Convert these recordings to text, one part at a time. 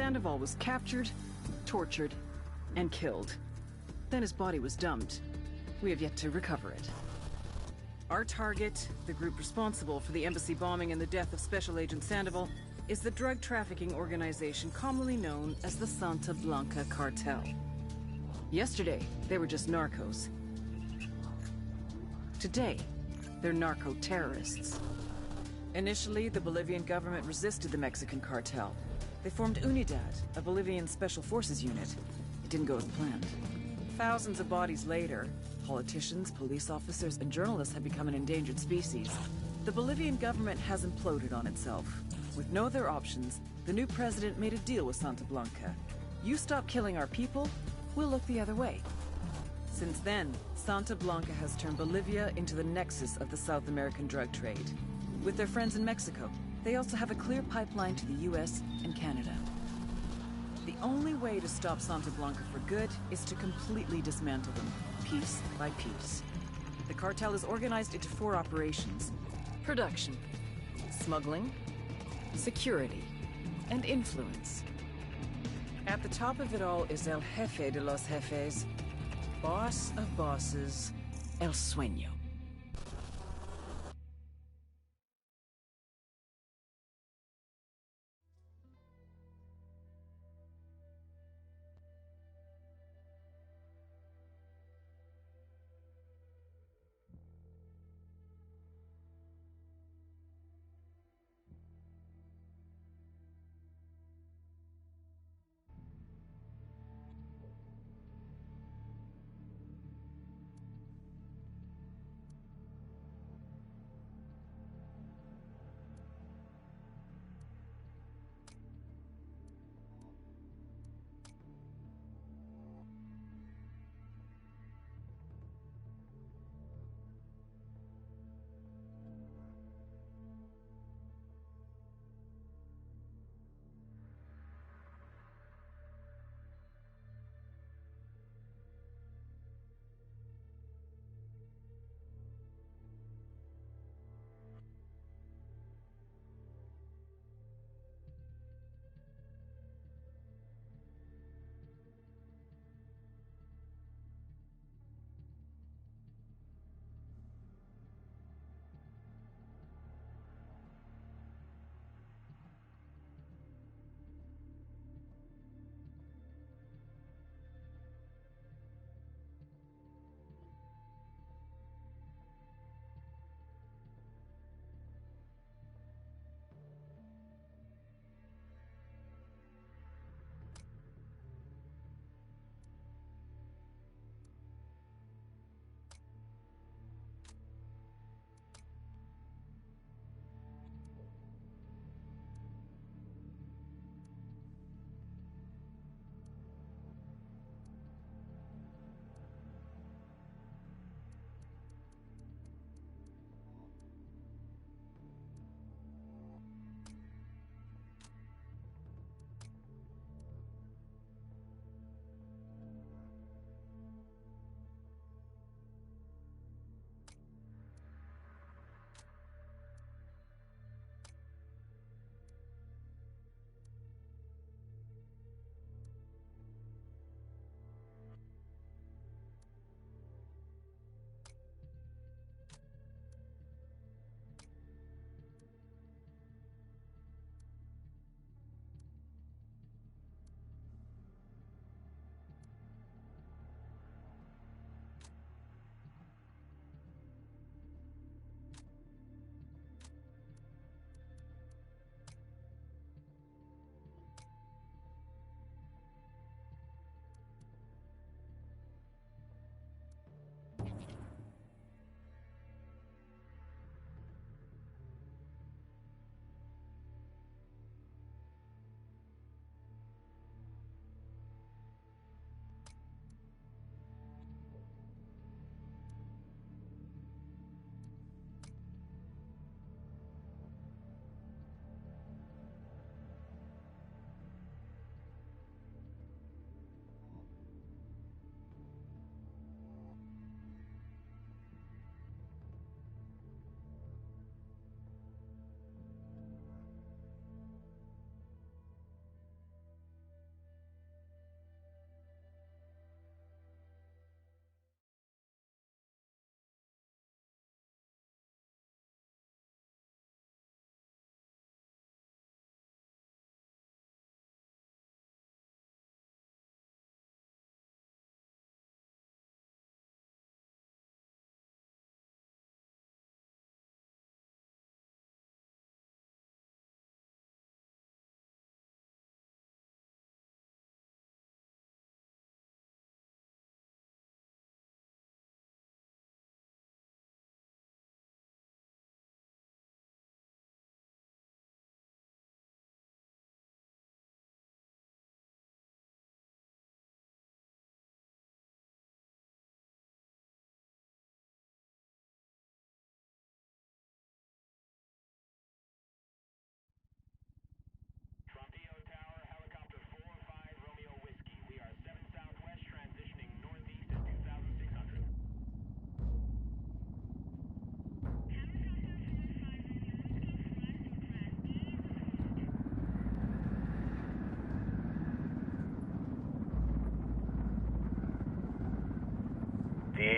Sandoval was captured, tortured, and killed. Then his body was dumped. We have yet to recover it. Our target, the group responsible for the embassy bombing and the death of Special Agent Sandoval, is the drug trafficking organization commonly known as the Santa Blanca Cartel. Yesterday, they were just narcos. Today, they're narco-terrorists. Initially, the Bolivian government resisted the Mexican cartel. They formed Unidad, a Bolivian special forces unit. It didn't go as planned. Thousands of bodies later, politicians, police officers, and journalists have become an endangered species. The Bolivian government has imploded on itself. With no other options, the new president made a deal with Santa Blanca. You stop killing our people, we'll look the other way. Since then, Santa Blanca has turned Bolivia into the nexus of the South American drug trade. With their friends in Mexico, they also have a clear pipeline to the US and Canada. The only way to stop Santa Blanca for good is to completely dismantle them, piece by piece. The cartel is organized into 4 operations: production, smuggling, security, and influence. At the top of it all is El Jefe de los Jefes, boss of bosses, El Sueño.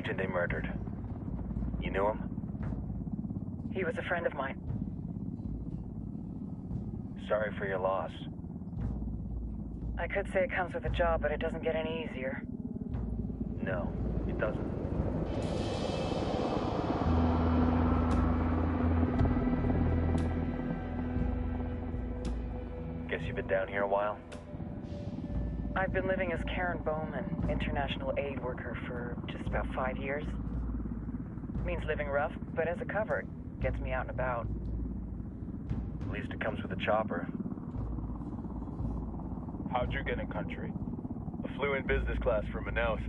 agent they murdered. You knew him? He was a friend of mine. Sorry for your loss. I could say it comes with a job, but it doesn't get any easier. No, it doesn't. Guess you've been down here a while? I've been living as Karen Bowman, international aid worker, for just about 5 years. Means living rough, but as a cover, gets me out and about. At least it comes with a chopper. How'd you get in country? I flew in business class from Manaus.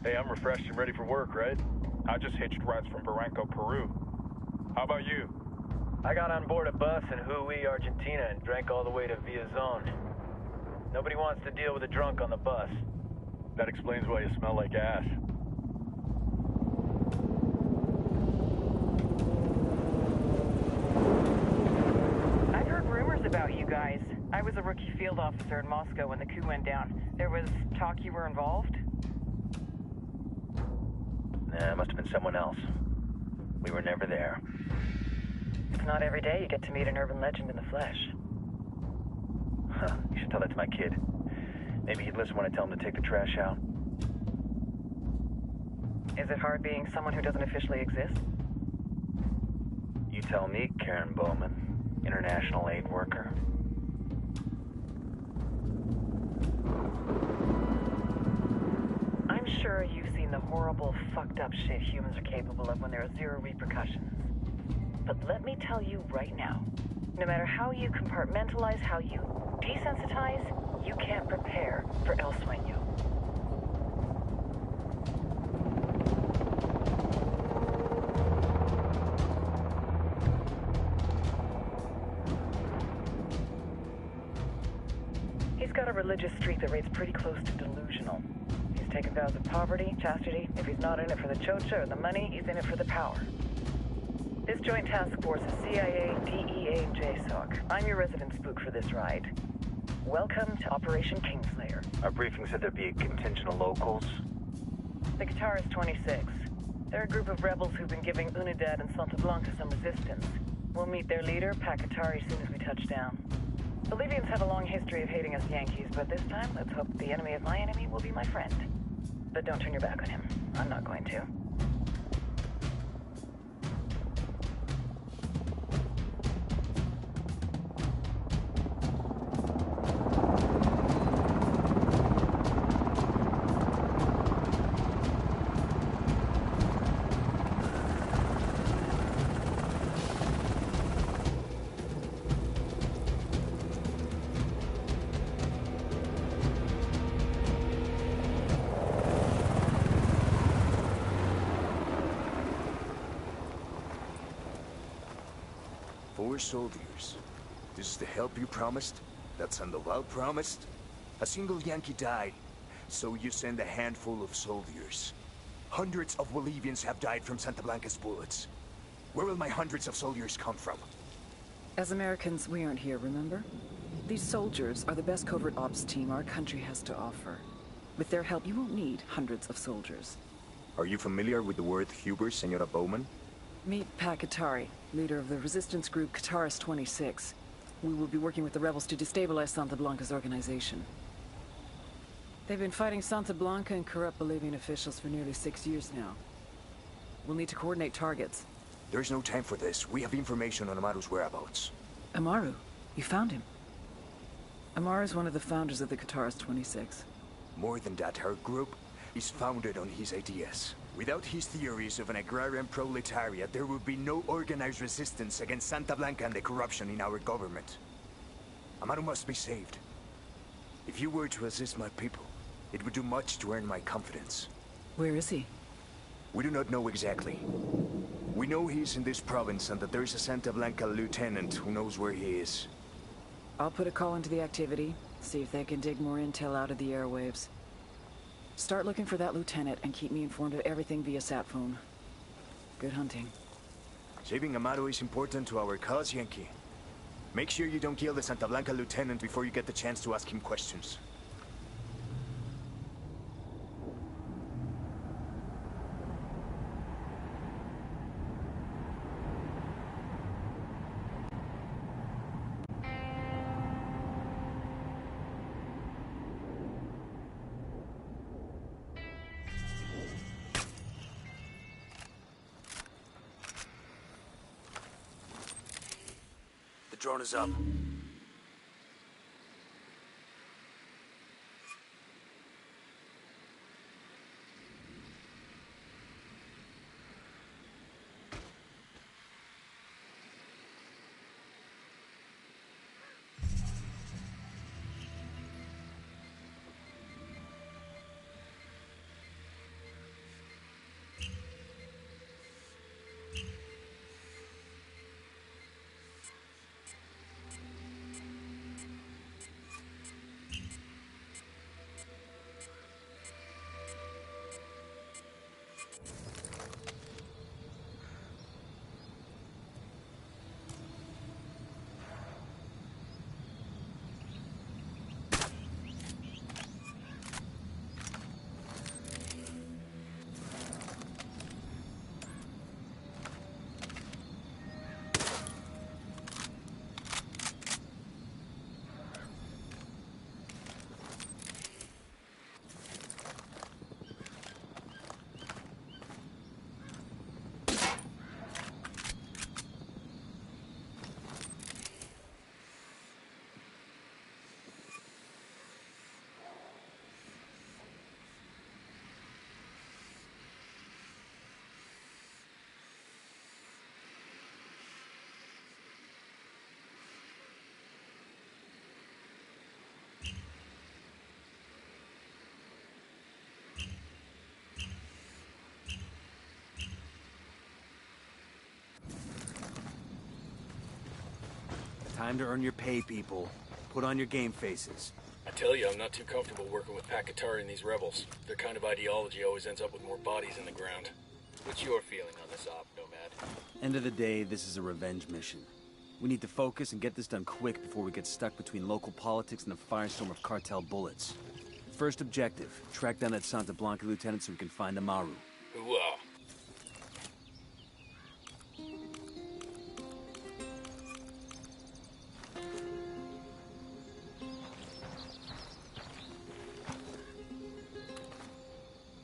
Hey, I'm refreshed and ready for work, right? I just hitched rides from Barranco, Peru. How about you? I got on board a bus in Hui, Argentina, and drank all the way to Villazon. Nobody wants to deal with a drunk on the bus. That explains why you smell like ass. I've heard rumors about you guys. I was a rookie field officer in Moscow when the coup went down. There was talk you were involved? Nah, it must have been someone else. We were never there. It's not every day you get to meet an urban legend in the flesh. Huh, you should tell that to my kid. Maybe he'd listen when I tell him to take the trash out. Is it hard being someone who doesn't officially exist? You tell me, Karen Bowman, international aid worker. I'm sure you've seen the horrible, fucked up shit humans are capable of when there are zero repercussions. But let me tell you right now, no matter how you compartmentalize, how you desensitize, you can't prepare for El Sueño. He's got a religious streak that rates pretty close to delusional. He's taken vows of poverty, chastity. If he's not in it for the chocha or the money, he's in it for the power. This joint task force is CIA, DEA, and JSOC. I'm your resident spook for this ride. Welcome to Operation Kingslayer. Our briefing said there'd be a contingent of locals. The Qatar is 26. They're a group of rebels who've been giving Unidad and Santa Blanca some resistance. We'll meet their leader, Pakatari, as soon as we touch down. Bolivians have a long history of hating us Yankees, but this time, let's hope the enemy of my enemy will be my friend. But don't turn your back on him. I'm not going to. Soldiers. This is the help you promised? That Sandoval promised? A single Yankee died, so you send a handful of soldiers. Hundreds of Bolivians have died from Santa Blanca's bullets. Where will my hundreds of soldiers come from? As Americans, we aren't here, remember? These soldiers are the best covert ops team our country has to offer. With their help, you won't need hundreds of soldiers. Are you familiar with the word hubris, Senora Bowman? Meet Pakatari, leader of the resistance group Qatar's 26. We will be working with the rebels to destabilize Santa Blanca's organization. They've been fighting Santa Blanca and corrupt Bolivian officials for nearly 6 years now. We'll need to coordinate targets. There's no time for this. We have information on Amaru's whereabouts. Amaru? You found him? Amaru is one of the founders of the Qatar's 26. More than that, her group is founded on his ideas. Without his theories of an agrarian proletariat, there would be no organized resistance against Santa Blanca and the corruption in our government. Amaru must be saved. If you were to assist my people, it would do much to earn my confidence. Where is he? We do not know exactly. We know he's in this province and that there is a Santa Blanca lieutenant who knows where he is. I'll put a call into the activity, see if they can dig more intel out of the airwaves. Start looking for that lieutenant and keep me informed of everything via sat phone. Good hunting. Saving Amaru is important to our cause, Yankee. Make sure you don't kill the Santa Blanca lieutenant before you get the chance to ask him questions. drone is up. Time to earn your pay, people. Put on your game faces. I tell you, I'm not too comfortable working with Pakatari and these rebels. Their kind of ideology always ends up with more bodies in the ground. What's your feeling on this op, Nomad? End of the day, this is a revenge mission. We need to focus and get this done quick before we get stuck between local politics and the firestorm of cartel bullets. First objective, track down that Santa Blanca lieutenant so we can find Amaru. Hooah.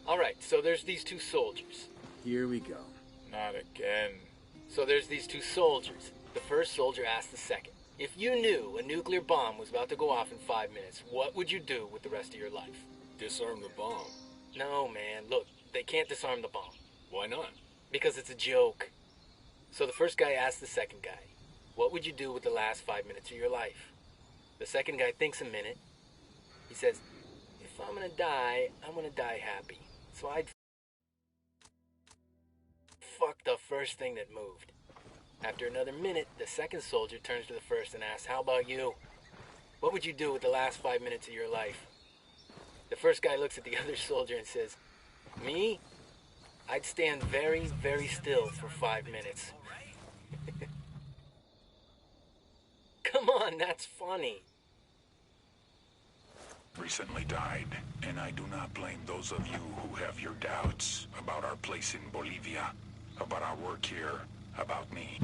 Alright, so there's these two soldiers. Here we go. Not again. So there's these two soldiers. The first soldier asked the second, if you knew a nuclear bomb was about to go off in 5 minutes, what would you do with the rest of your life? Disarm the bomb. No, man, look, they can't disarm the bomb. Why not? Because it's a joke. So the first guy asked the second guy, what would you do with the last 5 minutes of your life? The second guy thinks a minute. He says, if I'm gonna die, I'm gonna die happy. So I'd fuck the first thing that moved. After another minute, the second soldier turns to the first and asks, how about you? What would you do with the last 5 minutes of your life? The first guy looks at the other soldier and says, me? I'd stand very, very still for 5 minutes. Come on, that's funny. Recently died, and I do not blame those of you who have your doubts about our place in Bolivia, about our work here, about me.